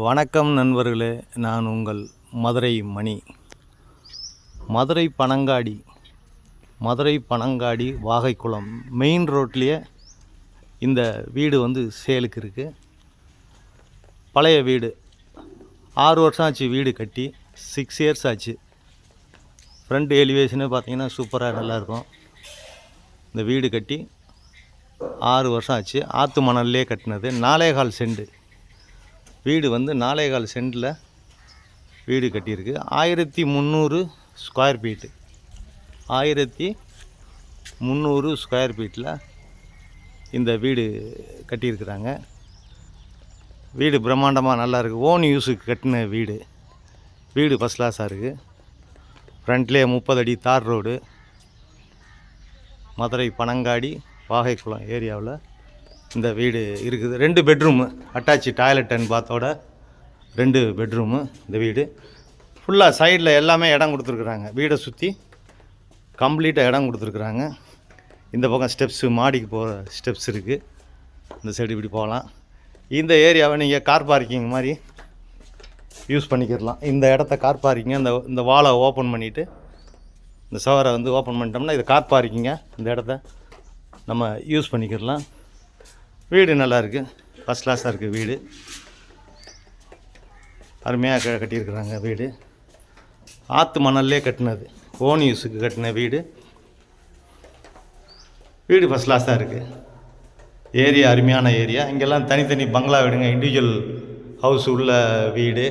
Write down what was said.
வணக்கம் நண்பர்களே, நான் உங்கள் மதுரை மணி. மதுரை பனங்காடி வாகைக்குளம் மெயின் ரோட்லேயே இந்த வீடு வந்து சேலுக்கு இருக்குது. பழைய வீடு, 6 வருஷம் ஆச்சு வீடு கட்டி, 6 இயர்ஸ் ஆச்சு. ஃப்ரண்ட் எலிவேஷனு பார்த்திங்கன்னா சூப்பராக நல்லாயிருக்கும். இந்த வீடு கட்டி 6 வருஷம் ஆச்சு. ஆற்று மணல்லே கட்டினது. 4.25 சென்ட் வீடு வந்து 4.25 சென்டில் வீடு கட்டியிருக்கு. 1300 ஸ்கொயர் ஃபீட்டு. 1300 ஸ்கொயர் ஃபீட்டில் இந்த வீடு கட்டியிருக்கிறாங்க. வீடு பிரம்மாண்டமாக நல்லாயிருக்கு. ஓன் யூஸுக்கு கட்டின வீடு. வீடு ஃபஸ்ட் கிளாஸாக இருக்குது. ஃப்ரண்ட்லேயே 30 அடி தார் ரோடு. மதுரை பனங்காடி வாகைக்குளம் ஏரியாவில் இந்த வீடு இருக்குது. 2 பெட்ரூமு, அட்டாச்சு டாய்லெட் அண்ட் பாத்தோட 2 பெட்ரூமு. இந்த வீடு ஃபுல்லாக சைடில் எல்லாமே இடம் கொடுத்துருக்குறாங்க. வீடை சுற்றி கம்ப்ளீட்டாக இடம் கொடுத்துருக்குறாங்க. இந்த பக்கம் ஸ்டெப்ஸு, மாடிக்கு போகிற ஸ்டெப்ஸ் இருக்குது. இந்த சைடு இப்படி போகலாம். இந்த ஏரியாவை நீங்கள் கார் பார்க்கிங் மாதிரி யூஸ் பண்ணிக்கிடலாம். இந்த இடத்த கார் பார்க்கிங்க. இந்த வாலை ஓப்பன் பண்ணிவிட்டு, இந்த சவரை வந்து ஓப்பன் பண்ணிட்டோம்னா இது கார் பார்க்கிங்க. இந்த இடத்த நம்ம யூஸ் பண்ணிக்கிடலாம். வீடு நல்லாயிருக்கு, ஃபஸ்ட் கிளாஸாக இருக்குது. வீடு அருமையாக கட்டியிருக்கிறாங்க. வீடு ஆற்று மணல்லே கட்டினது, ஓன் யூஸுக்கு கட்டின வீடு. வீடு ஃபஸ்ட் கிளாஸாக இருக்குது. ஏரியா அருமையான ஏரியா. இங்கெல்லாம் தனித்தனி பங்களா வீடுங்க, இண்டிவிஜுவல் ஹவுஸ் உள்ள வீடு.